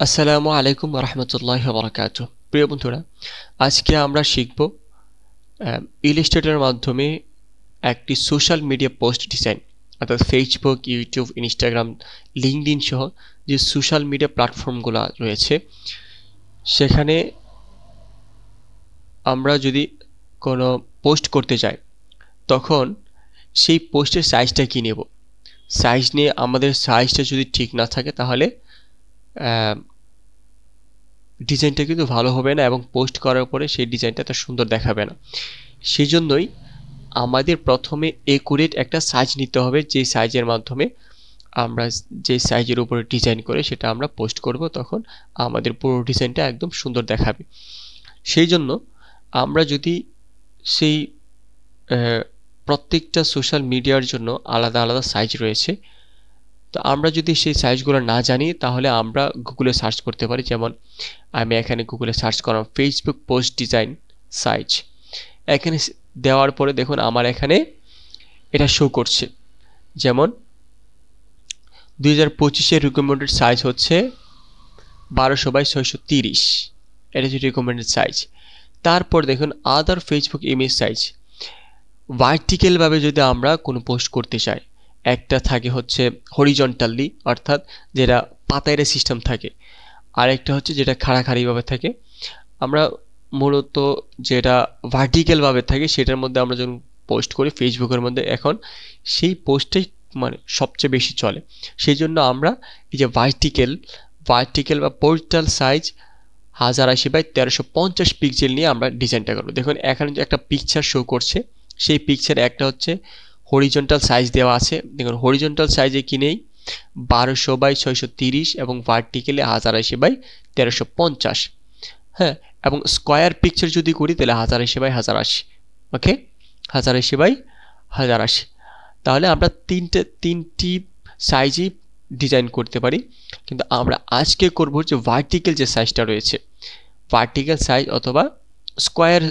আসসালামু আলাইকুম রহমতুল্লাহি ওয়া বারাকাতুহু। প্রিয় বন্ধুরা, আজকে আমরা শিখব ইলাস্ট্রেটরের মাধ্যমে একটি সোশ্যাল মিডিয়া পোস্ট ডিজাইন, অর্থাৎ ফেসবুক, ইউটিউব, ইনস্টাগ্রাম, লিঙ্কডইন সহ যে সোশ্যাল মিডিয়া প্ল্যাটফর্মগুলো রয়েছে, সেখানে আমরা যদি কোনো পোস্ট করতে চাই, তখন সেই পোস্টের সাইজটা কী নেব। সাইজ নিয়ে আমাদের সাইজটা যদি ঠিক না থাকে, তাহলে ডিজাইনটা কিন্তু ভালো হবে না এবং পোস্ট করার পরে সেই ডিজাইনটা এত সুন্দর দেখাবে না। সেই জন্যই আমাদের প্রথমে একুরেট একটা সাইজ নিতে হবে, যে সাইজের মাধ্যমে আমরা যে সাইজের উপরে ডিজাইন করে সেটা আমরা পোস্ট করব, তখন আমাদের পুরো ডিজাইনটা একদম সুন্দর দেখাবে। সেই জন্য আমরা যদি সেই প্রত্যেকটা সোশ্যাল মিডিয়ার জন্য আলাদা আলাদা সাইজ রয়েছে, তো আমরা যদি সেই সাইজগুলো না জানি, তাহলে আমরা গুগলে সার্চ করতে পারি। যেমন আমি এখানে গুগলে সার্চ করলাম ফেসবুক পোস্ট ডিজাইন সাইজ। এখানে দেওয়ার পরে দেখুন আমার এখানে এটা শো করছে। যেমন 2025-এর রিকমেন্ডেড সাইজ হচ্ছে 1200x630, এটা হচ্ছে রিকমেন্ডেড সাইজ। তারপর দেখুন আদার ফেসবুক ইমেজ সাইজ। ভার্টিক্যালভাবে যদি আমরা কোনো পোস্ট করতে চাই, একটা থাকে হচ্ছে হরিজন্টালি, অর্থাৎ যেটা পাতাইরে সিস্টেম থাকে, আর একটা হচ্ছে যেটা খাড়াখাড়িভাবে থাকে। আমরা মূলত যেটা ভার্টিক্যালভাবে থাকে সেটার মধ্যে আমরা যখন পোস্ট করি ফেসবুকের মধ্যে, এখন সেই পোস্টটাই মানে সবচেয়ে বেশি চলে। সেই জন্য আমরা এই যে ভার্টিক্যাল বা পোর্টাল সাইজ 1080x1350 পিক্সেল নিয়ে আমরা ডিজাইনটা করবো। দেখুন এখানে যে একটা পিকচার শো করছে, সেই পিকচার একটা হচ্ছে হরিজন্টাল সাইজ দেওয়া আছে। দেখুন হরিজন্টাল সাইজে কি নেই, 1200x630 এবং ভার্টিক্যালে 1080x1350। হ্যাঁ, এবং স্কোয়ার পিকচার যদি করি তাহলে 1080x1080। ওকে, 1080x1080। তাহলে আমরা তিনটি সাইজই ডিজাইন করতে পারি, কিন্তু আমরা আজকে করব যে ভার্টিক্যাল যে সাইজটা রয়েছে, ভার্টিক্যাল সাইজ অথবা স্কোয়ার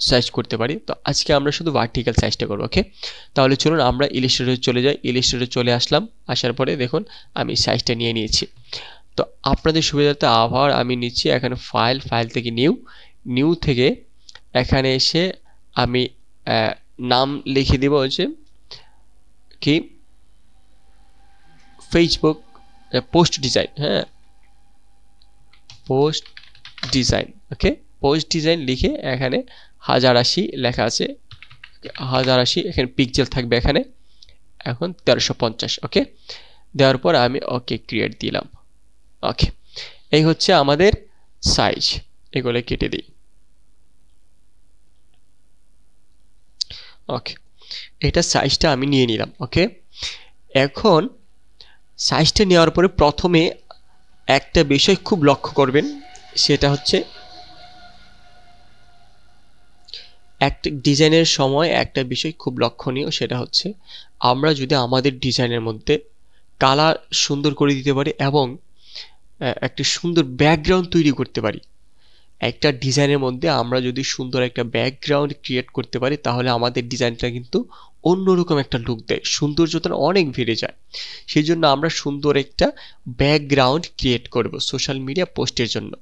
সাইজ করতে পারি। তো আজকে আমরা শুধু ভার্টিক্যাল সাইজটা করবো। ওকে, তাহলে চলুন আমরা ইলাস্ট্রেটরে চলে যাই। ইলাস্ট্রেটরে চলে আসলাম, আসার পরে দেখুন আমি সাইজটা নিয়ে নিয়েছি। তো আপনাদের সুবিধার্থে আবার আমি নিচ্ছি এখানে ফাইল থেকে নিউ থেকে এখানে এসে আমি নাম লিখে দিব হচ্ছে কি ফেসবুক পোস্ট ডিজাইন। হ্যাঁ, পোস্ট ডিজাইন। ওকে, পোস্ট ডিজাইন লিখে এখানে 1080 লেখা আছে, 1080 এখানে পিক্সেল থাকবে, এখানে এখন 1350। ওকে, দেওয়ার পর আমি ওকে ক্রিয়েট দিলাম। ওকে, এই হচ্ছে আমাদের সাইজ। এগুলো কেটে দিই। ওকে, এটা সাইজটা আমি নিয়ে নিলাম। ওকে, এখন সাইজটা নেওয়ার পরে প্রথমে একটা বিষয় খুব লক্ষ্য করবেন, সেটা হচ্ছে একটা ডিজাইনের সময় একটা বিষয় খুব লক্ষণীয়, সেটা হচ্ছে আমরা যদি আমাদের ডিজাইনের মধ্যে কালার সুন্দর করে দিতে পারি এবং একটা সুন্দর ব্যাকগ্রাউন্ড তৈরি করতে পারি। একটা ডিজাইনের মধ্যে আমরা যদি সুন্দর একটা ব্যাকগ্রাউন্ড ক্রিয়েট করতে পারি, তাহলে আমাদের ডিজাইনটা কিন্তু অন্যরকম একটা লুক দেয়, সৌন্দর্যতা অনেক বেড়ে যায়। সেই জন্য আমরা সুন্দর একটা ব্যাকগ্রাউন্ড ক্রিয়েট করব সোশ্যাল মিডিয়া পোস্টের জন্য।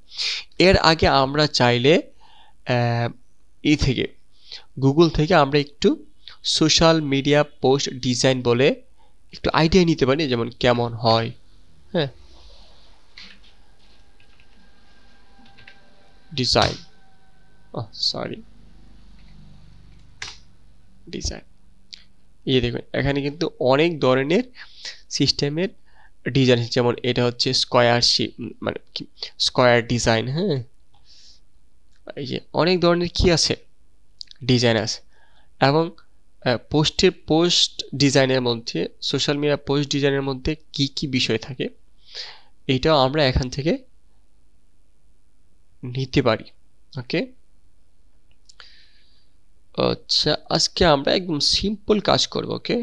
এর আগে আমরা চাইলে থেকে গুগল থেকে আমরা একটু সোশ্যাল মিডিয়া পোস্ট ডিজাইন বলে একটু আইডিয়া নিতে পারি, যেমন কেমন হয়। হ্যাঁ, ডিজাইন, ডিজাইন। এই দেখুন এখানে কিন্তু অনেক ধরনের সিস্টেমের ডিজাইন, যেমন এটা হচ্ছে স্কোয়ার মানে স্কোয়ার ডিজাইন। হ্যাঁ, এই যে অনেক ধরনের কি আছে, ডিজাইন আছে। এবং পোস্ট ডিজাইনের মধ্যে, সোশ্যাল মিডিয়া পোস্ট ডিজাইনের মধ্যে কি কি বিষয় থাকে, এটাও আমরা এখান থেকে নিতে পারি। ওকে, আচ্ছা, আজকে আমরা একদম সিম্পল কাজ করব। ওকে,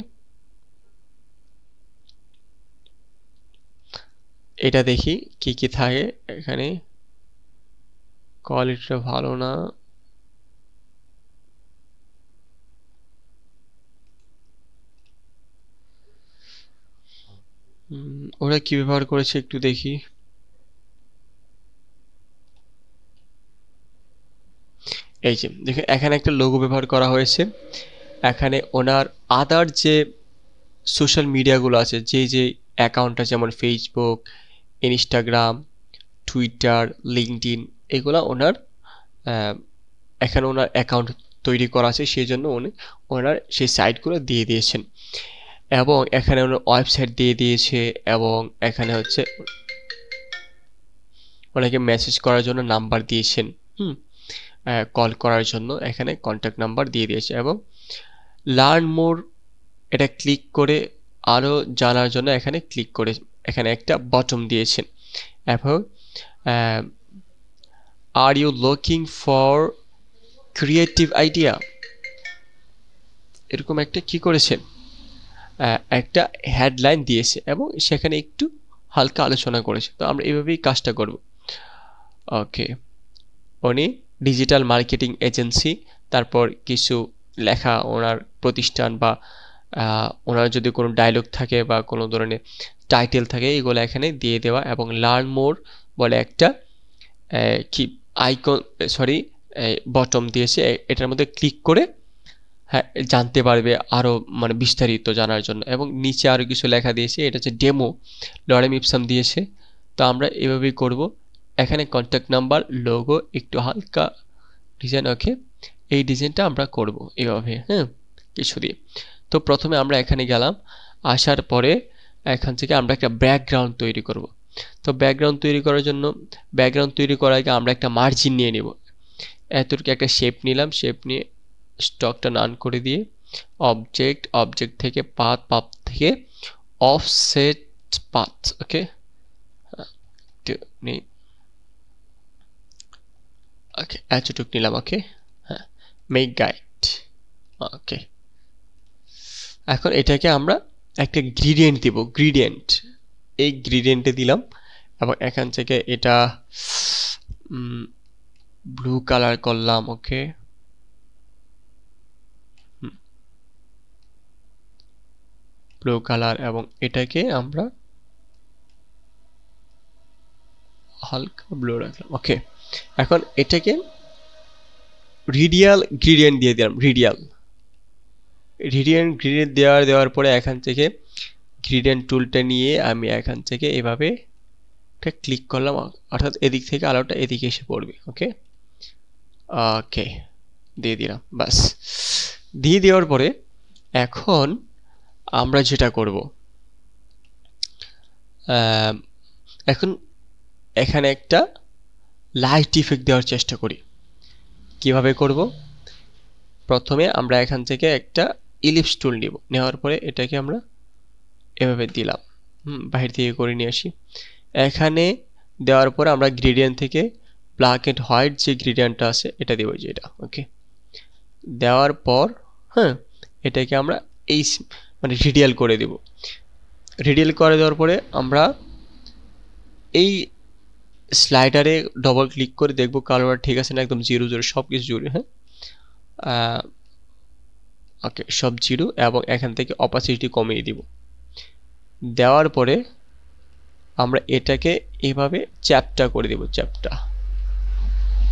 এটা দেখি কি কি থাকে এখানে। কোয়ালিটিটা ভালো না, ওরা কি ব্যবহার করেছে একটু দেখি। এই যে দেখুন এখানে একটা লোগো ব্যবহার করা হয়েছে। এখানে ওনার আদার যে সোশ্যাল মিডিয়াগুলো আছে, যে অ্যাকাউন্ট আছে, যেমন ফেসবুক, ইনস্টাগ্রাম, টুইটার, লিঙ্কডইন, এগুলা ওনার আহ, এখানে ওনার অ্যাকাউন্ট তৈরি করা আছে, সেই জন্য উনি ওনার সেই সাইটগুলো দিয়ে দিয়েছেন। এবং এখানে ওনার ওয়েবসাইট দিয়ে দিয়েছে, এবং এখানে হচ্ছে ওনাকে মেসেজ করার জন্য নাম্বার দিয়েছেন, কল করার জন্য এখানে কন্ট্যাক্ট নাম্বার দিয়ে দিয়েছে। এবং লার্ন মোর এটা ক্লিক করে আরও জানার জন্য এখানে ক্লিক করে এখানে একটা বটম দিয়েছেন। এবং are you looking for creative idea, এরকম একটা কি করেছে, একটা হেডলাইন দিয়েছে এবং সেখানে একটু হালকা আলোচনা করেছে। তো আমরা এভাবেই কাজটা করব। ওকে, উনি ডিজিটাল মার্কেটিং এজেন্সি, তারপর কিছু লেখা ওনার প্রতিষ্ঠান বা ওনার যদি কোনো ডায়লগ থাকে বা কোনো ধরনের টাইটেল থাকে, এগুলো এখানে দিয়ে দেওয়া। এবং লার্ন মোর বলে একটা কি আইকন, সরি, বটম দিয়েছে, এটার মধ্যে ক্লিক করে হ্যাঁ জানতে পারবে আরও মানে বিস্তারিত জানার জন্য। এবং নিচে আরও কিছু লেখা দিয়েছে, এটা হচ্ছে ডেমো, লরেম ইপসাম দিয়েছে। তো আমরা এভাবেই করব। এখানে কন্ট্যাক্ট নাম্বার, লোগো, একটু হালকা ডিজাইন। ওকে, এই ডিজাইনটা আমরা করব এভাবে, হ্যাঁ, কিছু দিয়ে। তো প্রথমে আমরা এখানে গেলাম, আসার পরে এখান থেকে আমরা একটা ব্যাকগ্রাউন্ড তৈরি করব। তো ব্যাকগ্রাউন্ড তৈরি করার জন্য, ব্যাকগ্রাউন্ড তৈরি করার আগে আমরা একটা মার্জিন নিয়ে নেব। এতটুকু একটা শেপ নিলাম, শেপ নিয়ে স্টকটা নান করে দিয়ে অবজেক্ট থেকে পাথ থেকে অফসেট পাথ, ওকে, ওকে এতটুকু নিলাম। ওকে, হ্যাঁ, মেক গাইড। ওকে, এখন এটাকে আমরা একটা গ্রেডিয়েন্ট দিব, গ্রেডিয়েন্ট, এই গ্রেডিয়েন্টে দিলাম। এবং এখান থেকে এটা ব্লু কালার করলাম। ওকে, ব্লু কালার, এবং এটাকে আমরা হালকা ব্লু রাখলাম। ওকে, এখন এটাকে রেডিয়াল গ্রেডিয়েন্ট দিয়ে দিলাম, গ্রেডিয়েন্ট দেওয়ার পরে এখান থেকে গ্রেডিয়েন্ট টুলটা নিয়ে আমি এখান থেকে এভাবে ক্লিক করলাম, অর্থাৎ এদিক থেকে আলোটা এদিকে এসে পড়বে। ওকে, ওকে দিয়ে দিলাম, বাস। দিয়ে দেওয়ার পরে এখন আমরা যেটা করব, এখন এখানে একটা লাইট ইফেক্ট দেওয়ার চেষ্টা করি। কিভাবে করব, প্রথমে আমরা এখান থেকে একটা ইলিপস টুল নিব, নেওয়ার পরে এটাকে আমরা এভাবে দিলাম, বাহির থেকে করে নিয়ে আসি। এখানে দেওয়ার পরে আমরা গ্রেডিয়েন্ট থেকে ব্ল্যাক এন্ড হোয়াইট যে গ্রেডিয়েন্টটা আছে এটা দেবো, যে এটা। ওকে, দেওয়ার পর হ্যাঁ এটাকে আমরা এই মানে রেডিয়াল করে দেব। রেডিয়াল করে দেওয়ার পরে আমরা এই স্লাইডারে ডবল ক্লিক করে দেখব কালারটা ঠিক আছে না, একদম 0 0 সব কিছু জুড়ে, হ্যাঁ, ওকে সব 0। এবং এখান থেকে অপাসিটি কমিয়ে দিব। দেওয়ার পরে আমরা এটাকে এভাবে চ্যাপটা করে দেব, চ্যাপটা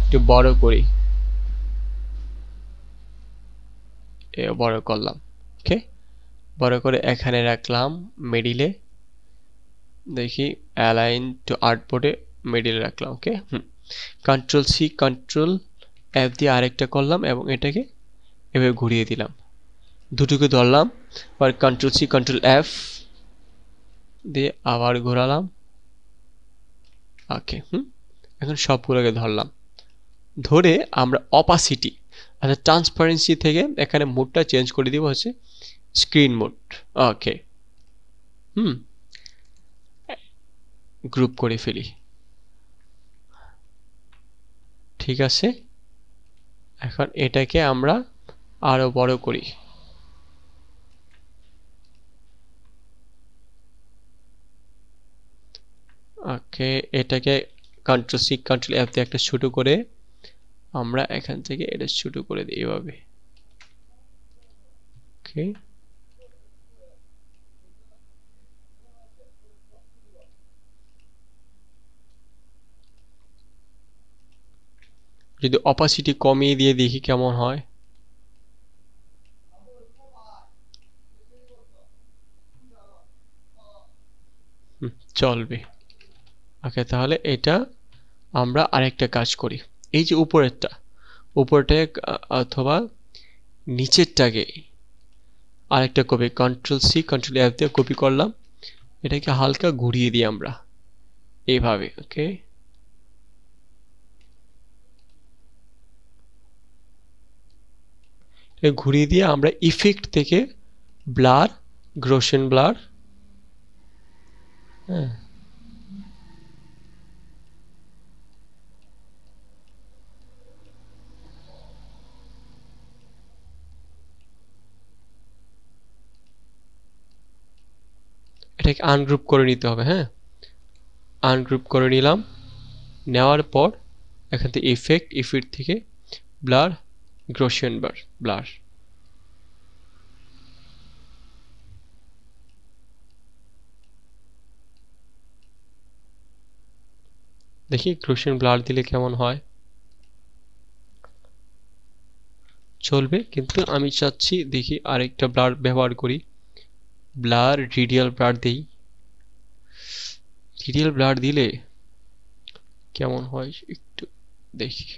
একটু বড় করি, বড় করলাম। ওকে, বড় করে এখানে রাখলাম মিডিলে, দেখি অ্যালাইন টু আর্টবোর্ডে মিডিলে রাখলাম। ওকে, কন্ট্রোল সি কন্ট্রোল এফ দিয়ে আরেকটা করলাম এবং এটাকে এভাবে ঘুরিয়ে দিলাম, দুটোকে ধরলাম, আবার কন্ট্রোল সি কন্ট্রোল এফ দিয়ে আবার ঘোরালাম। ওকে, এখন সবগুলোকে ধরলাম, ধরে আমরা অপাসিটি আচ্ছা ট্রান্সপারেন্সি থেকে এখানে মোডটা চেঞ্জ করে দিব হচ্ছে স্ক্রিন মোড। ওকে, গ্রুপ করে ফেলি, ঠিক আছে। এখন এটাকে আমরা আরো বড় করি, ওকে, এটাকে কন্ট্রোল সি কন্ট্রোল এফ দিয়ে একটা ছোট করে আমরা এখান থেকে এটা ছোট করে দিই এভাবে। ওকে, যদি অপাসিটি কমিয়ে দিয়ে দেখি কেমন হয়। চলবে। ওকে, তাহলে এটা আমরা আরেকটা কাজ করি। এই যে উপরেরটা অথবা নিচেরটাকে আরেকটা copy, control C control F দিয়ে কপি করলাম, এটাকে হালকা ঘুরিয়ে দিই আমরা এইভাবে। ওকে, ঘুরিয়ে দিয়ে আমরা ইফেক্ট থেকে ব্লার, গ্রোশেন ব্লার, হ্যাঁ, এটাকে আনগ্রুপ করে নিতে হবে। হ্যাঁ, আনগ্রুপ করে নিলাম। নেওয়ার পর এখান থেকে ইফেক্ট থেকে ব্লার, গ্রোশেন ব্লার, দেখি গ্রোশেন ব্লার দিলে কেমন হয়। চলবে, কিন্তু আমি চাচ্ছি দেখি আরেকটা ব্লার ব্যবহার করি। ব্লার রিডিয়াল ব্লার দেই। রিডিয়াল ব্লার দিলে কেমন হয় একটু দেখি।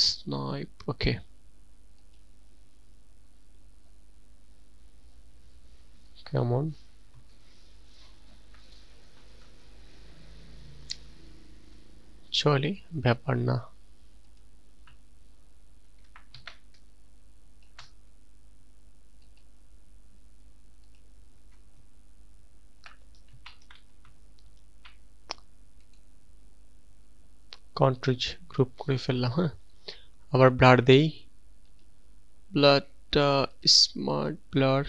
স্নাইপ, ওকে, কেমন চলে, ব্যাপার না। কন্ট্রোল গ্রুপ করে ফেললাম। হ্যাঁ, আবার ব্লার দেই। ব্লারটা স্মার্ট ব্লার,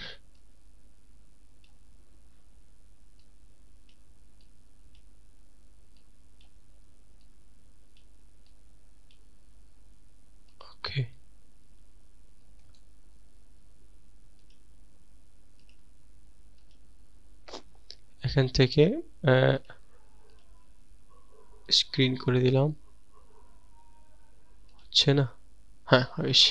ওকে, এখান থেকে স্ক্রিন করে দিলাম। হচ্ছে না? হ্যাঁ, বেশ।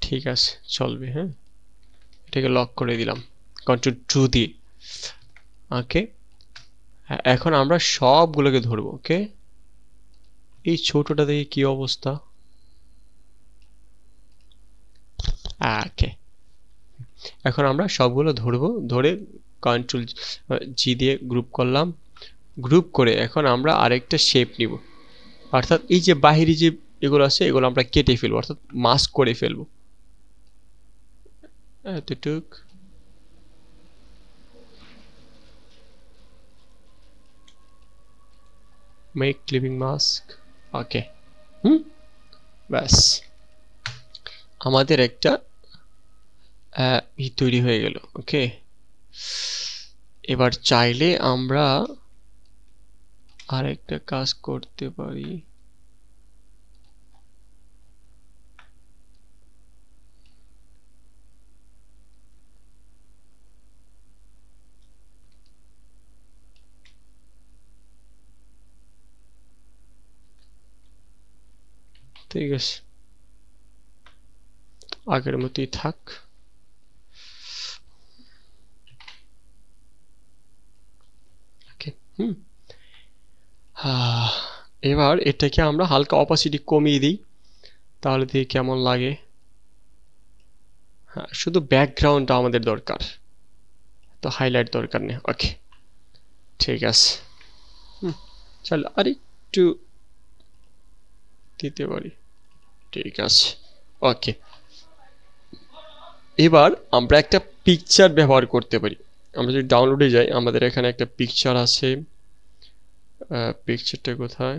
ঠিক আছে, চলবে। হ্যাঁ, এটাকে লক করে দিলাম কন্ট্রোল 2 দিয়ে। ওকে, এখন আমরা সবগুলোকে ধরবো। ওকে, এই ছোটটা দেখে কি অবস্থা। ওকে, এখন আমরা সবগুলো ধরবো, ধরে কন্ট্রোল জি দিয়ে গ্রুপ করলাম। গ্রুপ করে এখন আমরা আরেকটা শেপ নিব, অর্থাৎ এই যে বাহিরি যে এগুলো আছে এগুলো আমরা কেটে ফেলবো, অর্থাৎ মাস্ক করে ফেলবো এতটুক। Make clipping mask. ওকে, ব্যাস, আমাদের একটা তৈরি হয়ে গেল। ওকে, এবার চাইলে আমরা আরেকটা কাজ করতে পারি। ঠিক আছে, আগের মতোই থাক। এবার এটাকে আমরা হালকা অপাসিটি কমিয়ে দিই, তাহলে দেখি কেমন লাগে। হ্যাঁ, শুধু ব্যাকগ্রাউন্ডটা আমাদের দরকার, তো হাইলাইট দরকার নেই। ওকে, ঠিক আছে। চল আর একটু দিতে পারি। ঠিক আছে, ওকে। এবার আমরা একটা পিকচার ব্যবহার করতে পারি। আমরা যদি ডাউনলোডে যাই, আমাদের এখানে একটা পিকচার আছে। পিকচারটা কোথায়?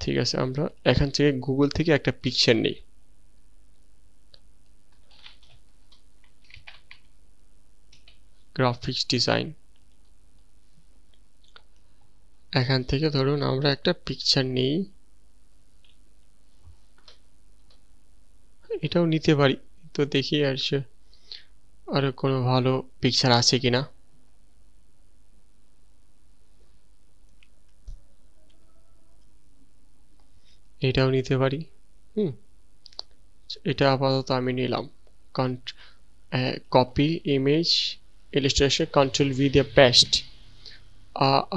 ঠিক আছে, আমরা এখান থেকে গুগল থেকে একটা পিকচার নেই। গ্রাফিক্স ডিজাইন, এখান থেকে ধরুন আমরা একটা পিকচার নিই। এটাও নিতে পারি, তো দেখি আর কোনো ভালো পিকচার আছে কিনা। এটাও নিতে পারি। এটা আপাতত আমি নিলাম। Copy image illustration control V দিয়ে পেস্ট।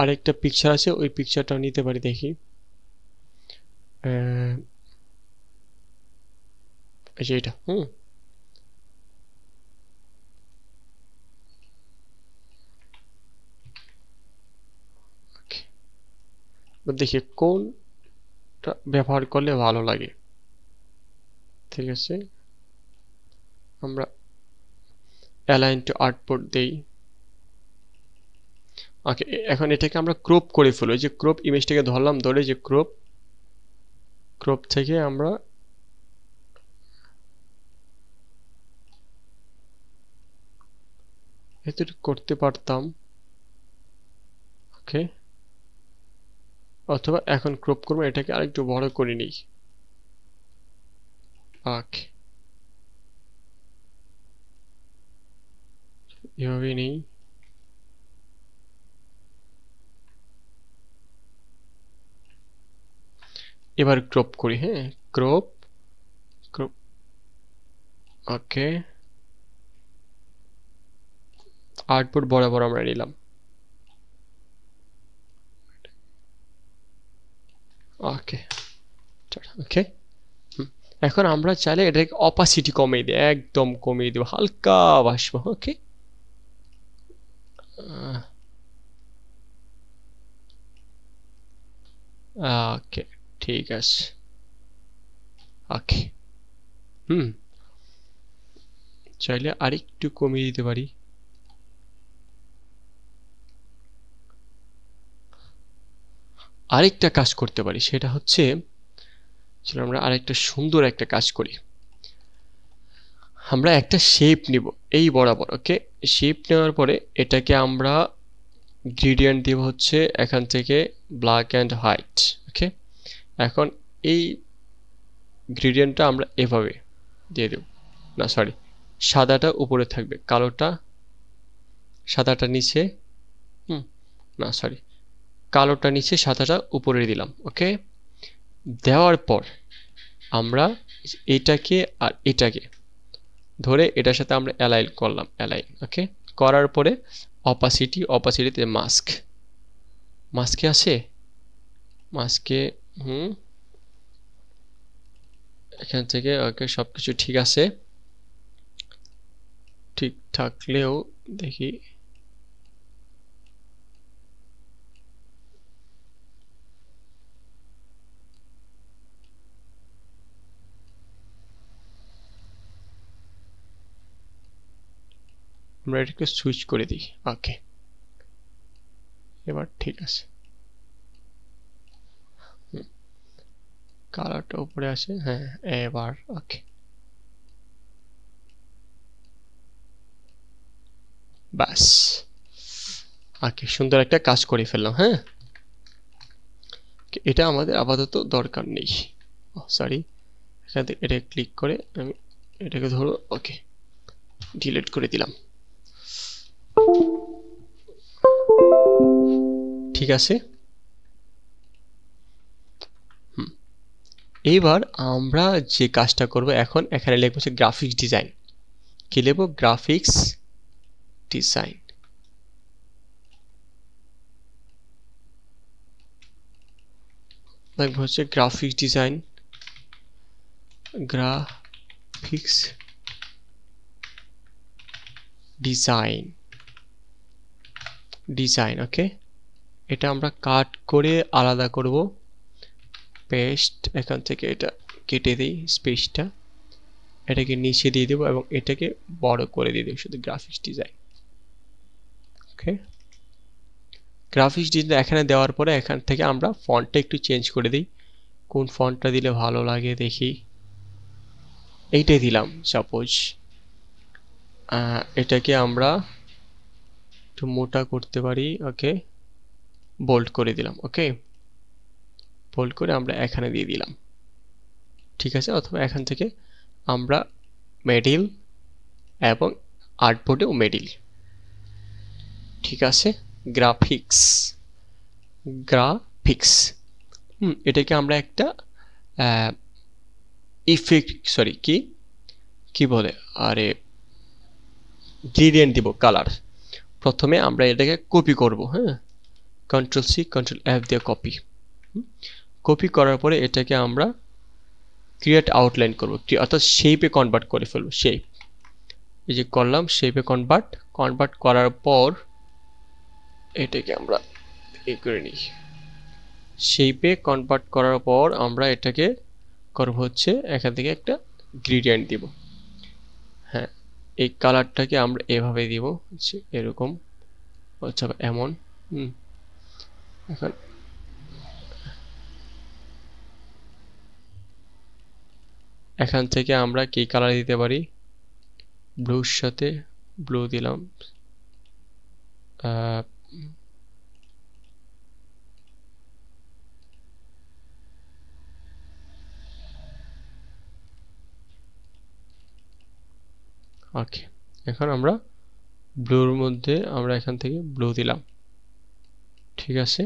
আরেকটা পিকচার আছে, ওই পিকচারটাও নিতে পারি, দেখি। এটা দেখি কোনটা ব্যবহার করলে ভালো লাগে। ঠিক আছে, আমরা অ্যালাইন টু আউটপুট দেই। ওকে, এখন এটাকে আমরা ক্রপ করে ফেলবো। যে ক্রপ ইমেজটাকে ধরলাম, ধরে যে ক্রপ থেকে আমরা এতটুকু করতে পারতাম। ওকে, অথবা এখন ক্রপ করবো, এটাকে আরেকটু বড় করে নিই। ওকে, এভাবে নেই। এবার ক্রপ করি। হ্যাঁ, ক্রপ। ওকে, আউটপুট বরাবর আমরা নিলাম। ওকে ওকে, এখন আমরা চাইলে এটাকে অপাসিটি কমিয়ে দিই, একদম কমিয়ে দেবো, হালকা ভাসবো। ওকে, ওকে ঠিক আছে। ওকে, চাইলে আরেকটু কমিয়ে দিতে পারি। আরেকটা কাজ করতে পারি, সেটা হচ্ছে চলো আমরা আরেকটা সুন্দর একটা কাজ করি। আমরা একটা শেপ নিব এই বরাবর। ওকে, শেপ নেওয়ার পরে এটাকে আমরা গ্রেডিয়েন্ট দিব হচ্ছে এখান থেকে ব্ল্যাক অ্যান্ড হোয়াইট। ওকে, এখন এই গ্রেডিয়েন্টটা আমরা এভাবে দিয়ে দেব। না সরি, সাদাটা উপরে থাকবে, কালোটা সাদাটা নিচে। না সরি, কালোটা নিচে সাদাটা উপরে দিলাম। ওকে, দেওয়ার পর আমরা এটাকে আর এটাকে ধরে এটার সাথে আমরা অ্যালাইন করলাম, অ্যালাইন। ওকে, করার পরে অপাসিটিতে মাস্কে আছে, মাস্কে এখান থেকে ওকে সবকিছু ঠিক আছে। ঠিক থাকলেও দেখি আমরা এটাকে সুইচ করে দিই। ওকে, এবার ঠিক আছে, কালারটা উপরে আছে। হ্যাঁ, এবার ওকে, বাস। ওকে, সুন্দর একটা কাজ করে ফেললাম। হ্যাঁ, এটা আমাদের আপাতত দরকার নেই। সরি, এখান থেকে এটা ক্লিক করে আমি এটাকে ধরো। ওকে, ডিলিট করে দিলাম। ঠিক আছে, এবার আমরা যে কাজটা করব, এখন এখানে লিখব হচ্ছে গ্রাফিক্স ডিজাইন। কি লিখব? Graphics design. লিখব হচ্ছে গ্রাফিক্স ডিজাইন, গ্রাফিক্স ডিজাইন। ওকে, এটা আমরা কাট করে আলাদা করব, পেস্ট, এখান থেকে এটা কেটে দিই স্পেসটা, এটাকে নিচে দিয়ে দেবো এবং এটাকে বড় করে দিয়ে দেবো, শুধু গ্রাফিক্স ডিজাইন। ওকে, গ্রাফিক্স ডিজাইন এখানে দেওয়ার পরে এখান থেকে আমরা ফন্টটা একটু চেঞ্জ করে দিই। কোন ফন্টটা দিলে ভালো লাগে দেখি, এইটাই দিলাম সাপোজ। এটাকে আমরা একটু মোটা করতে পারি। ওকে, বোল্ড করে দিলাম। ওকে, বোল্ড করে আমরা এখানে দিয়ে দিলাম। ঠিক আছে, অথবা এখান থেকে আমরা মিডিল এবং আর্টবোর্ডেও মিডিল। ঠিক আছে, গ্রাফিক্স এটাকে আমরা একটা ইফেক্ট কি বলে আরে গ্রেডিয়েন্ট দিব কালার। প্রথমে আমরা এটাকে কপি করব। হ্যাঁ, Ctrl+C Ctrl+F দিয়ে কপি করার পরে এটাকে আমরা ক্রিয়েট আউটলাইন করব, অর্থাৎ শেপে কনভার্ট করে ফেলব। শেপ এই যে করলাম, শেপে কনভার্ট করার পর এটাকে আমরা করে নিই। শেপে কনভার্ট করার পর আমরা এটাকে করব হচ্ছে এখান থেকে একটা গ্রেডিয়েন্ট দিব। হ্যাঁ, এই কালারটাকে আমরা এভাবে দিব, হচ্ছে এরকম, আচ্ছা এমন। এখন এখান থেকে আমরা কি কালার দিতে পারি, ব্লুর সাথে ব্লু দিলাম, ওকে। এখন আমরা ব্লুর মধ্যে আমরা এখান থেকে ব্লু দিলাম। ঠিক আছে,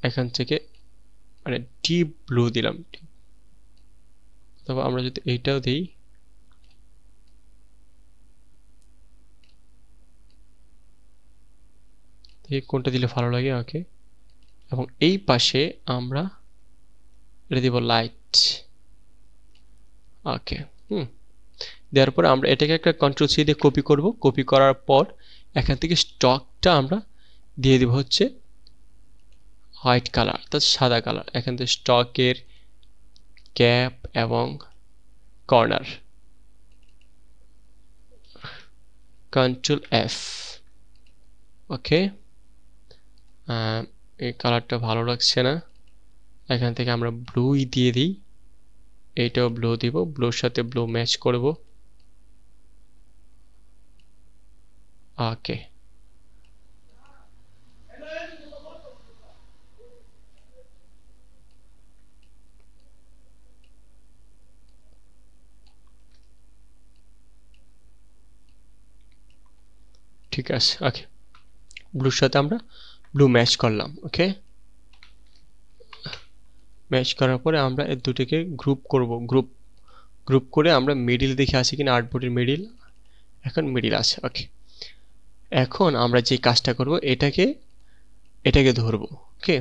এখান থেকে মানে ডিপ ব্লু দিলাম। তবে আমরা যদি এইটাও দিই, কোনটা দিলে ভালো লাগে। ওকে, এবং এই পাশে আমরা এটা দিব লাইট। ওকে, দেওয়ার পর আমরা এটাকে একটা Ctrl+C দিয়ে কপি করব। কপি করার পর এখান থেকে স্টকটা আমরা দিয়ে দিব হচ্ছে হোয়াইট কালার, অর্থাৎ সাদা কালার। এখান থেকে স্টকের ক্যাপ এবং কর্নার, Ctrl+F। ওকে, এই কালারটা ভালো লাগছে না, এখান থেকে আমরা ব্লুই দিয়ে দিই। এইটাও ব্লু দিব, ব্লুর সাথে ব্লু ম্যাচ করব। ওকে, ঠিক আছে। ওকে, ব্লুর সাথে আমরা ব্লু ম্যাচ করলাম। ওকে, ম্যাচ করার পরে আমরা এই দুটোকে গ্রুপ করব। গ্রুপ করে আমরা মিডিল দেখে আসি কিনা, আর্টবোর্ডের মিডিল। এখন মিডিল আছে। ওকে, এখন আমরা যে কাজটা করব, এটাকে ধরবো। ওকে,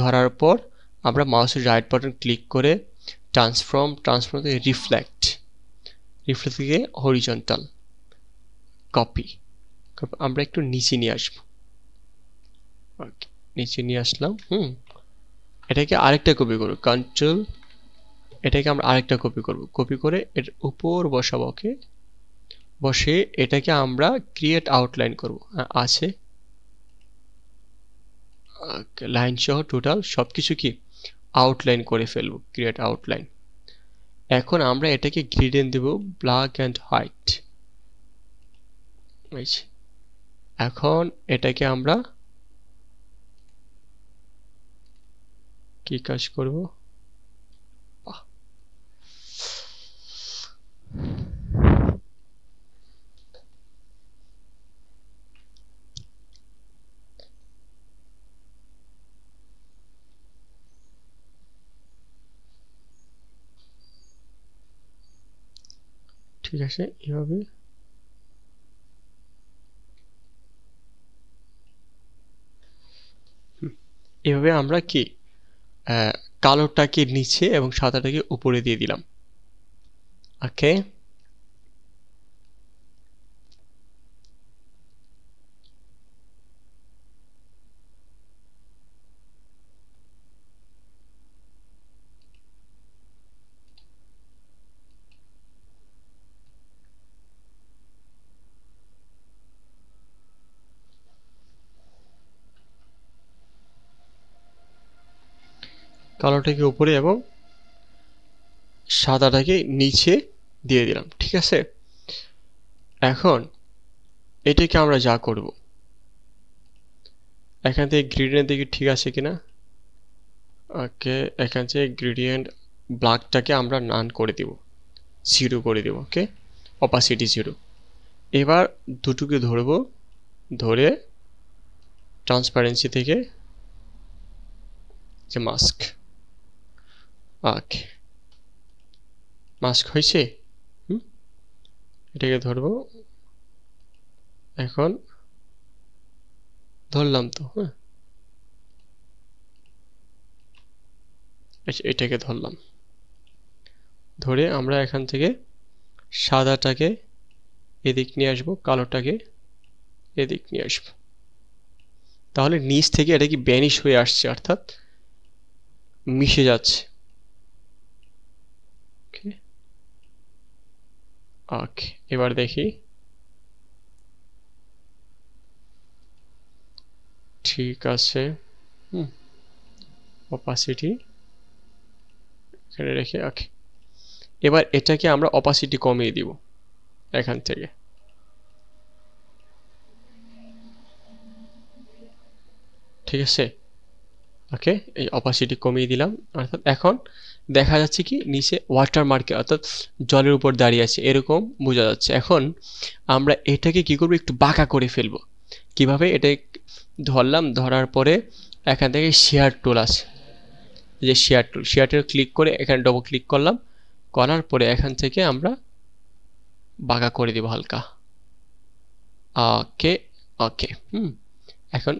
ধরার পর আমরা মাউসের রাইট বাটন ক্লিক করে ট্রান্সফর্ম থেকে রিফ্লেক্ট থেকে হরিজন্টাল কপি, আমরা একটু নিচে নিয়ে আসবো। ওকে, নিচে নিয়ে আসলাম। এটাকে আরেকটা কপি করব, এটাকে আমরা আরেকটা কপি করব। কপি করে এর উপর বসাবো। ওকে, বসে এটাকে আমরা ক্রিয়েট আউটলাইন করব। আছে লাইন সহ টোটাল সবকিছু কি আউটলাইন করে ফেলবো, ক্রিয়েট আউটলাইন। এখন আমরা এটাকে গ্রেডিয়েন্ট দেব ব্ল্যাক এন্ড হোয়াইট। এখন এটাকে আমরা কি কাজ করব, ঠিক আছে, এভাবে আমরা কি কালোটাকে নিচে এবং সাদাটাকে উপরে দিয়ে দিলাম। ওকে, কালোটাকে উপরে এবং সাদাটাকে নিচে দিয়ে দিলাম। ঠিক আছে, এখন এটাকে আমরা যা করব, এখান থেকে গ্রেডিয়েন্ট দেখি ঠিক আছে কিনা। ওকে, এখান থেকে গ্রেডিয়েন্ট ব্ল্যাকটাকে আমরা নান করে দিব। 0 করে দেব। ওকে, অপাসিটি 0। এবার দুটোকে ধরবো, ধরে ট্রান্সপারেন্সি থেকে যে মাস্ক, ওকে মাস্ক হয়েছে। এটাকে ধরবো, এখন ধরলাম তো, হ্যাঁ এটাকে ধরলাম, ধরে আমরা এখান থেকে সাদাটাকে এদিক নিয়ে আসবো, কালোটাকে এদিক নিয়ে আসবো। তাহলে নিচ থেকে এটা কি ভ্যানিশ হয়ে আসছে, অর্থাৎ মিশে যাচ্ছে। ওকে, এবার দেখি, ঠিক আছে। অপাসিটি এখানে রেখে, ওকে এবার এটাকে আমরা অপাসিটি কমিয়ে দিব এখান থেকে। ঠিক আছে, ওকে এই অপাসিটি কমিয়ে দিলাম, অর্থাৎ এখন দেখা যাচ্ছে কি নিচে ওয়াটারমার্কে, অর্থাৎ জলের উপর দাঁড়িয়ে আছে এরকম বোঝা যাচ্ছে। এখন আমরা এটাকে কি করব, একটু বাঁকা করে ফেলবো। কিভাবে, এটা ধরলাম, ধরার পরে এখান থেকে শেয়ার টুল আছে, যে শেয়ার টুল, শেয়ার টুল ক্লিক করে এখানে ডবল ক্লিক করলাম, করার পরে এখান থেকে আমরা বাঁকা করে দেব হালকা। ওকে ওকে এখন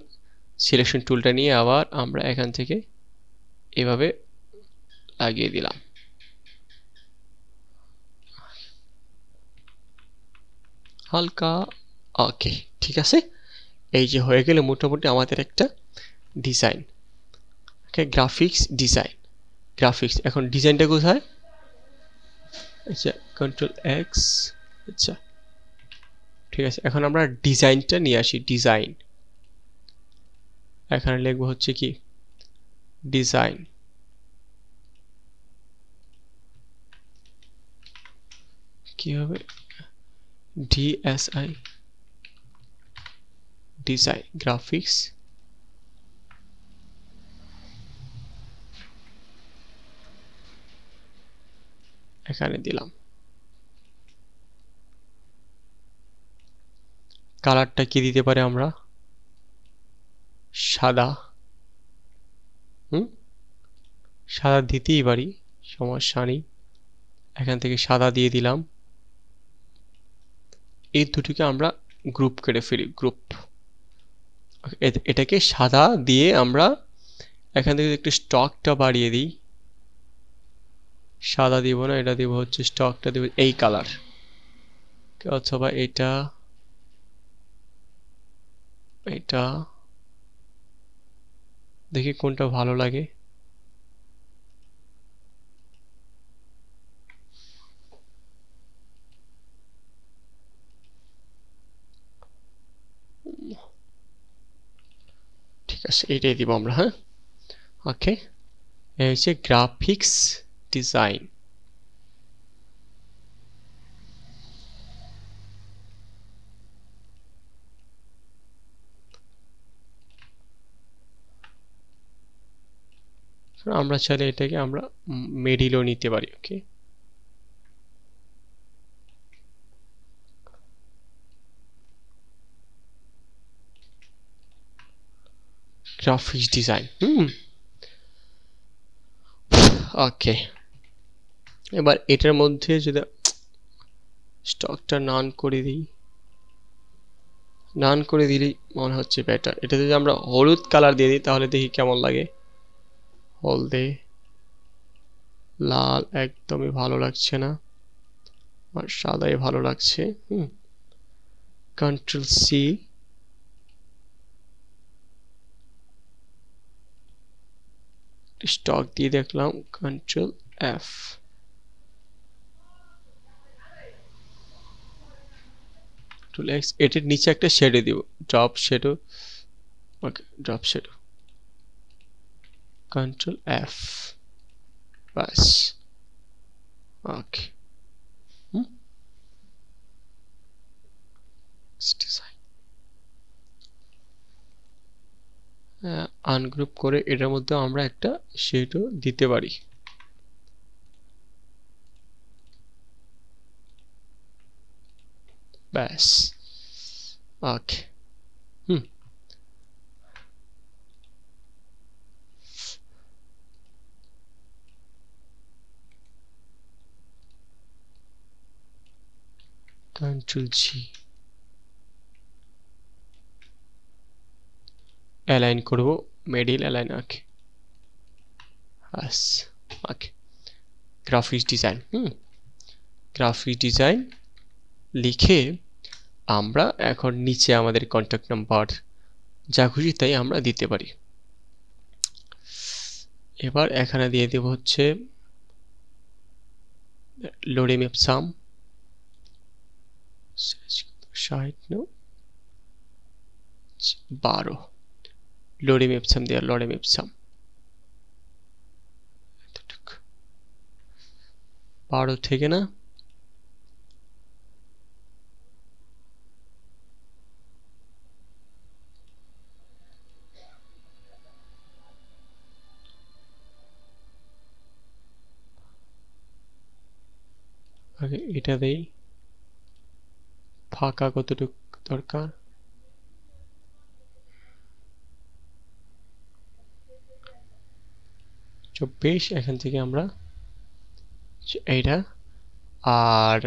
সিলেকশন টুলটা নিয়ে আবার আমরা এখান থেকে এভাবে লাগিয়ে দিলাম। হালকা, ওকে ঠিক আছে। এই যে হয়ে গেলে মোটামুটি আমাদের একটা ডিজাইন। ওকে, গ্রাফিক্স ডিজাইন, গ্রাফিক্স। এখন ডিজাইনটা কোথায়, আচ্ছা কন্ট্রোল এক্স, আচ্ছা ঠিক আছে। এখন আমরা ডিজাইনটা নিয়ে আসি, ডিজাইন এখানে লিখবো হচ্ছে কি ডিজাইন, কি হবে ডিএসআই, ডিজাইন গ্রাফিক্স। এখানে দিলাম, কালারটা কি দিতে পারে আমরা, সাদা, সাদা দিতেই পারি, সমস্যা নেই। এখান থেকে সাদা দিয়ে দিলাম। এই দুটিকে আমরা গ্রুপ করে ফেলি, গ্রুপ। এটাকে সাদা দিয়ে আমরা এখান থেকে একটু স্টকটা বাড়িয়ে দিই, সাদা দিব না, এটা দিব হচ্ছে স্টকটা দিব এই কালার, অথবা এটা, এটা দেখি কোনটা ভালো লাগে। ঠিক আছে, এইটাই দিব আমরা, হ্যাঁ ওকে। এই হচ্ছে গ্রাফিক্স ডিজাইন। আমরা চাইলে এটাকে আমরা মিডিলও নিতে পারি। ওকে, গ্রাফিক্স ডিজাইন, ওকে। এবার এটার মধ্যে যদি স্টকটা নান করে দিই, নান করে দিলেই মনে হচ্ছে বেটার। এটা যদি আমরা হলুদ কালার দিয়ে দিই তাহলে দেখি কেমন লাগে। হলদে, লাল একদমই ভালো লাগছে না, আর সাদাই ভালো লাগছে। কন্ট্রোল সি, স্টক দিয়ে দেখলাম, কন্ট্রোল এফ, এটার নিচে একটা শেডো দিব, ড্রপ শেডো। ওকে, ড্রপ শেডো, কন্ট্রোল এফ, বাস। ওকে, আনগ্রুপ করে এটার মধ্যে আমরা একটা শেডও দিতে পারি। ব্যাস। ওকে। হুম, কন্ট্রোল জি অ্যালাইন করব, মিডল অ্যালাইন। ওকে, ব্যাস। ওকে, গ্রাফিক্স ডিজাইন। গ্রাফিক্স ডিজাইন লিখে আমরা এখন নিচে আমাদের কন্ট্যাক্ট নাম্বার যা খুশি তাই আমরা দিতে পারি। এবার এখানে দিয়ে দেব হচ্ছে লোডেম এপসাম 12 লোডেম এপসাম দেওয়া, লোডেম এপসাম 12 থেকে না, আগে এটা দেই। ফাঁকা কতটুকু দরকার, 24। এখান থেকে আমরা এইটা, আর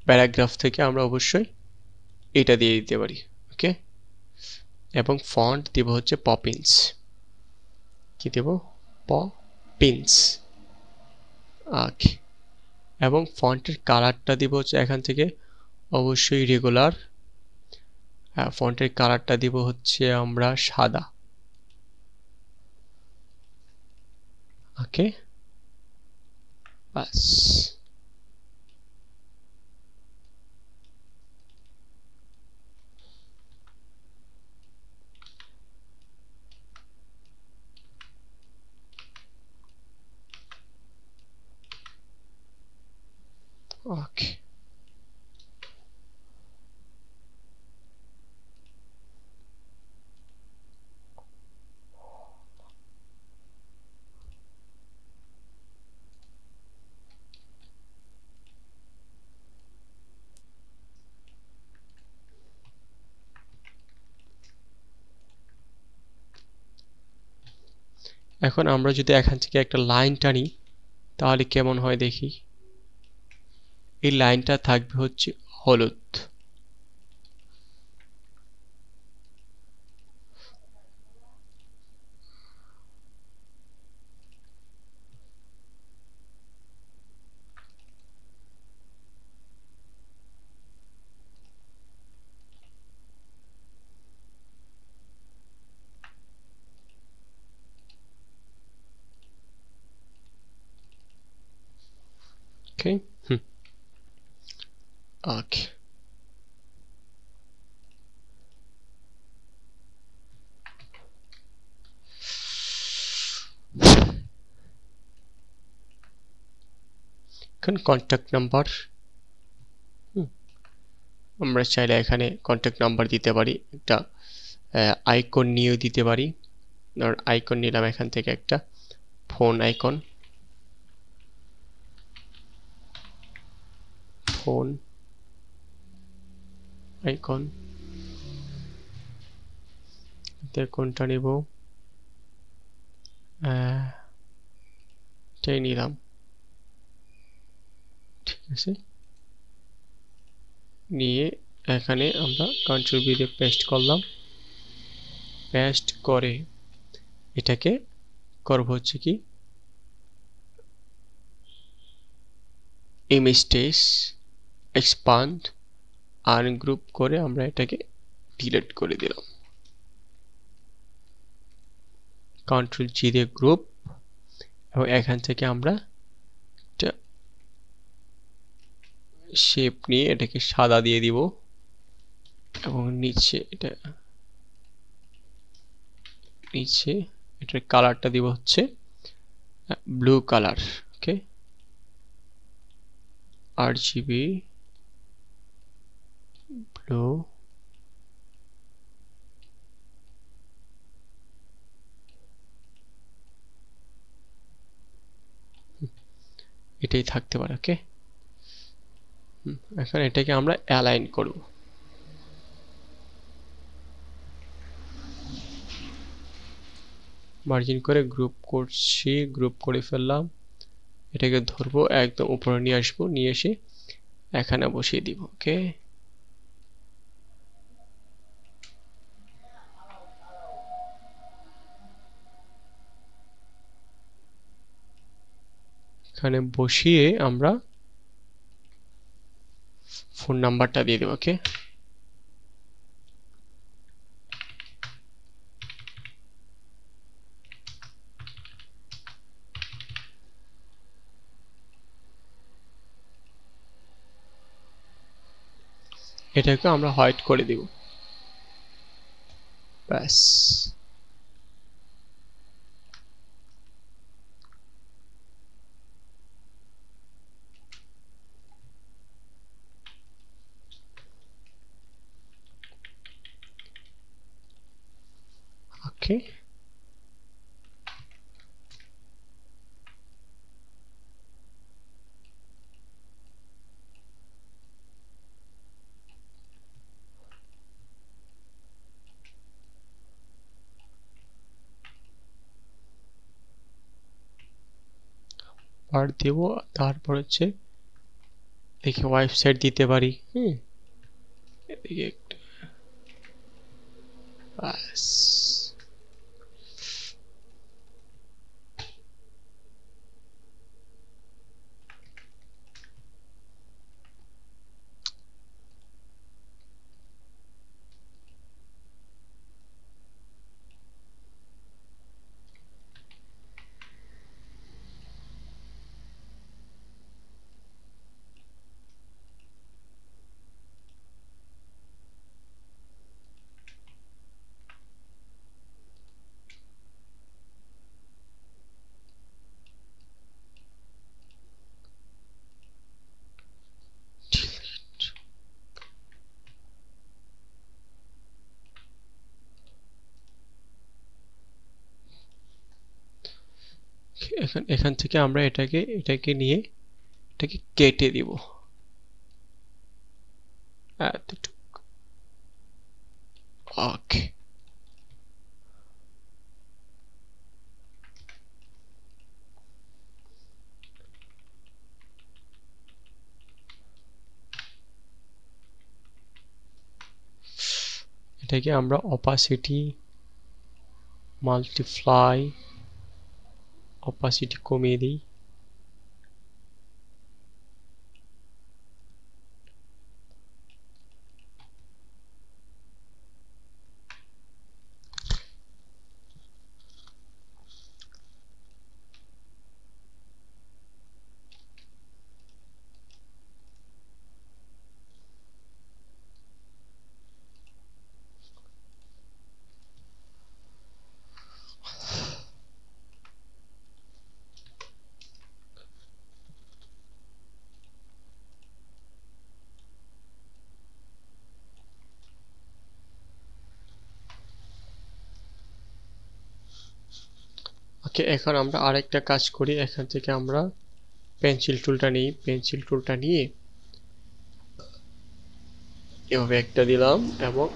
প্যারাগ্রাফ থেকে আমরা অবশ্যই এটা দিয়ে দিতে পারি। ওকে, এবং ফন্ট দিব হচ্ছে পপিন্স। কি দেব? পপিন্স। ওকে, এবং ফন্টের কালারটা দিব হচ্ছে এখান থেকে অবশ্যই রেগুলার। হ্যাঁ, ফন্টের কালারটা দিব হচ্ছে আমরা সাদা। ওকে, বাস। ওকে, এখন আমরা যদি এখান থেকে একটা লাইন টানি তাহলে কেমন হয় দেখি। এই লাইনটা থাকবে হচ্ছে হলুদ। ওকে, ওকে, এখন কন্ট্যাক্ট নাম্বার। আমরা চাইলে এখানে কন্ট্যাক্ট নাম্বার দিতে পারি, একটা আইকন নিয়েও দিতে পারি। ধর আইকন নিলাম এখান থেকে একটা ফোন আইকন, ফোন আইকন। কোনটা নিব? এটাই নিলাম, ঠিক আছে। নিয়ে এখানে আমরা কন্ট্রোল বি দিয়ে পেস্ট করলাম। পেস্ট করে এটাকে করব হচ্ছে কি ইমেজটেস এক্সপান্ড আনগ্রুপ করে আমরা এটাকে ডিলিট করে দিলাম। কন্ট্রোল জি দিয়ে গ্রুপ, এবং এখান থেকে আমরা একটা শেপ নিয়ে এটাকে সাদা দিয়ে দিব, এবং নিচে এটার কালারটা দিব হচ্ছে ব্লু কালার। ওকে, RGB ব্লু। এটাই থাকতে পারে। ওকে, এখন এটাকে আমরা অ্যালাইন করব। মার্জিন করে গ্রুপ করছি, গ্রুপ করে ফেললাম। এটাকে ধরবো, একদম উপরে নিয়ে আসবো, নিয়ে এসে এখানে বসিয়ে দিব। ওকে, এখানে বসিয়ে আমরা ফোন নাম্বারটা দিয়ে দেবো। ওকে, এটাকে আমরা হোয়াইট করে দিব। ব্যাস, ওকে। বার দেব, তারপর হচ্ছে দেখি ওয়েবসাইট দিতে পারি। এদিকে একটু, ব্যাস। এখান থেকে আমরা এটাকে নিয়ে এটাকে কেটে দিব এতটুকু। ওকে, এটাকে আমরা অপাসিটি মাল্টিপ্লাই, অপাসিটি কমিয়ে দিই। ওকে, এখন আমরা আরেকটা কাজ করি। এখান থেকে আমরা পেন্সিল টুলটা নিই, পেন্সিল টুলটা নিয়ে এভাবে একটা দিলাম এবং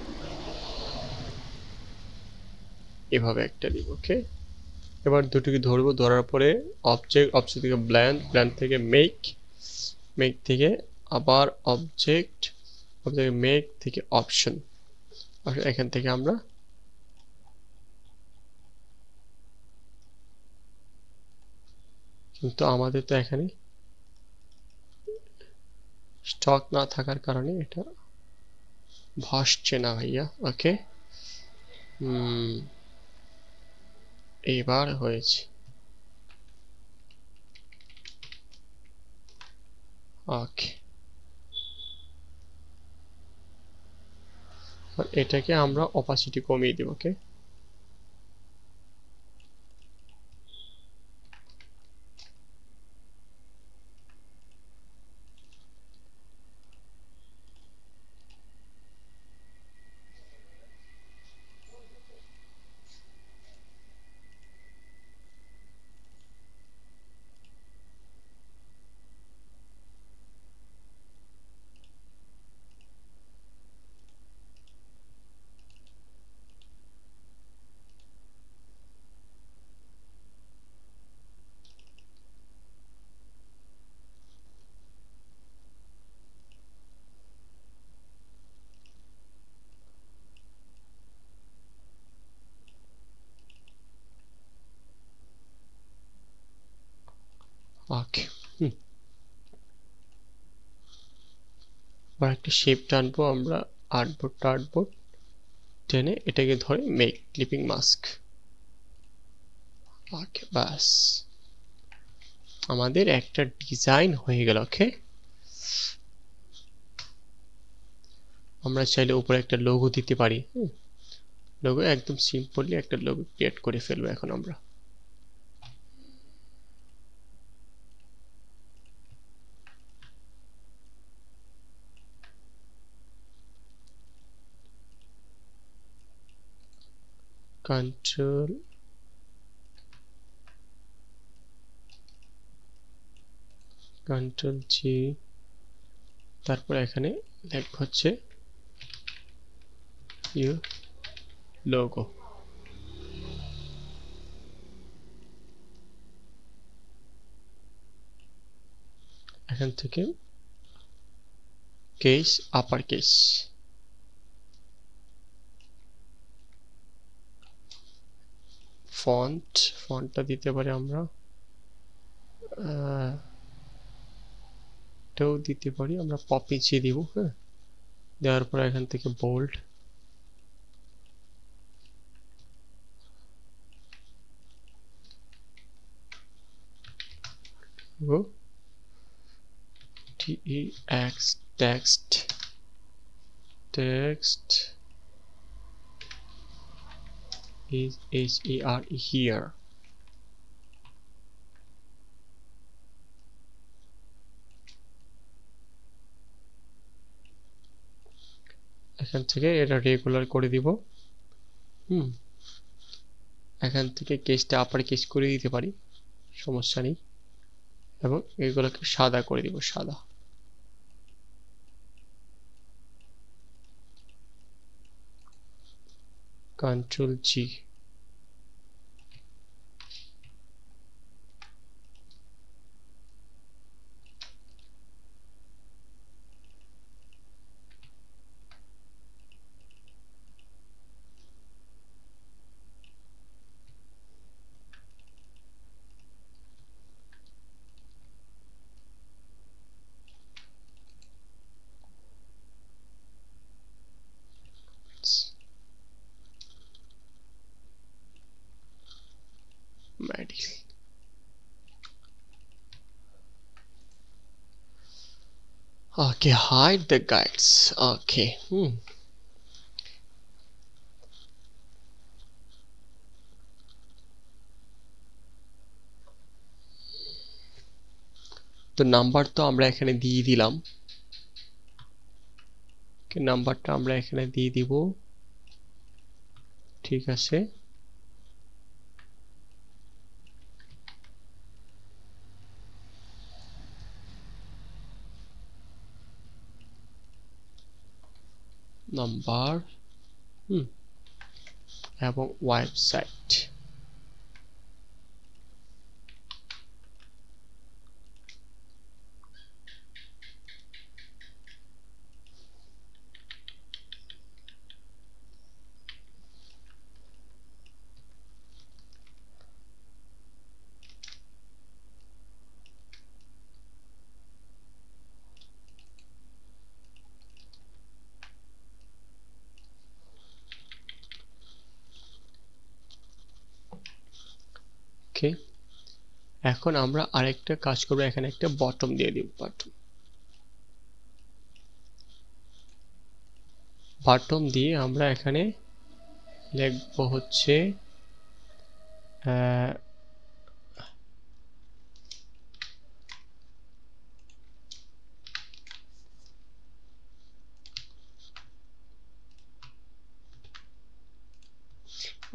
এভাবে একটা দিব। ওকে, এবার দুটোকে ধরবো, ধরার পরে অবজেক্ট থেকে ব্ল্যান্ড থেকে মেক থেকে আবার অবজেক্ট মেক থেকে অপশন। এখান থেকে আমরা কিন্তু আমাদের তো এখানে স্টক না থাকার কারণে এটা ভাসছে না ভাইয়া। ওকে, এইবার হয়েছে। ওকে, এটাকে আমরা অপাসিটি কমিয়ে দেব। ওকে, ওকে একটা শেপ টানবো আমরা, আর্টবোর্ড টেনে এটাকে ধরে মেক ক্লিপিং মাস্ক। ওকে বাস আমাদের একটা ডিজাইন হয়ে গেল। ওকে আমরা চাইলে উপরে একটা লোগো দিতে পারি। লোগো একদম সিম্পলি একটা লোগো ক্রিয়েট করে ফেলবো এখন আমরা। কন্ট্রোল জি, তারপর এখানে লেখা হচ্ছে ইউ লোগো। এখান থেকে কেস আপার কেস, ফন্টটা দিতে পারি আমরা, এটাও দিতে পারি আমরা, পপিচি দিব। হ্যাঁ দেওয়ার পর এখান থেকে বোল্ড, text is here. এখান থেকে এটা রেগুলার করে দিব। এখান থেকে কেসটা আপার কেস করে দিতে পারি, সমস্যা নেই, এবং এগুলোকে সাদা করে দিব, সাদা। Control G, okay, hide the guides. Okay তো নাম্বার তো আমরা এখানে দিয়ে দিলাম, নাম্বারটা আমরা এখানে দিয়ে দিব। ঠিক আছে, নাম্বার এবং ওয়েবসাইট। এখন আমরা আরেকটা কাজ করব, এখানে একটা বটম দিয়ে দিব। বটম দিয়ে আমরা এখানে লিখব হচ্ছে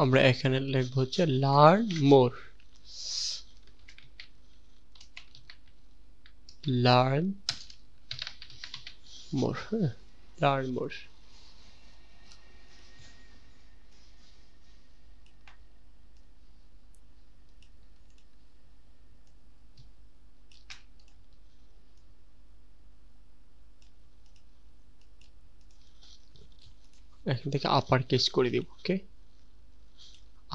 আমরা এখানে লিখব হচ্ছে learn more, learn more, learn more. এখান থেকে আপার কেস করে দিব। ওকে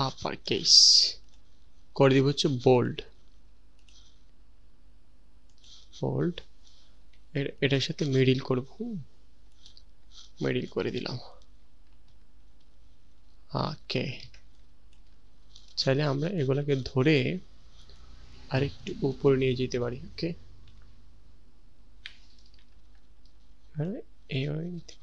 আপার কেস করে দিব হচ্ছে বোল্ড, ফোল্ড, এটার সাথে মিডিল করব, মিডিল করে দিলাম। ওকে, চাইলে আমরা এগুলোকে ধরে আরেকটু উপরে নিয়ে যেতে পারি। ওকে, এইভাবে নিতে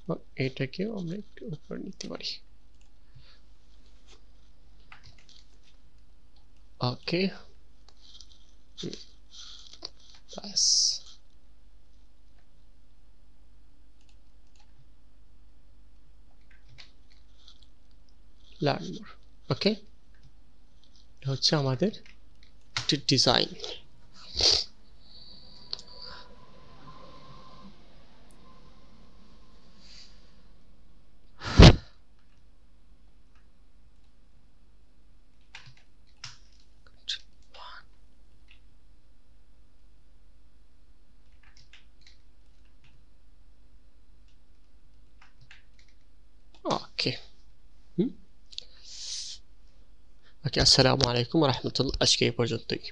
পারি, এটাকেও আমরা একটু উপরে নিতে পারি। ওকে, বাস। Learn more. ওকে, হচ্ছে আমাদের ডিজাইন। ওকে, ওকে, আসসালামু আলাইকুম ওয়া রাহমাতুল্লাহ, আজকে এই পর্যন্তই।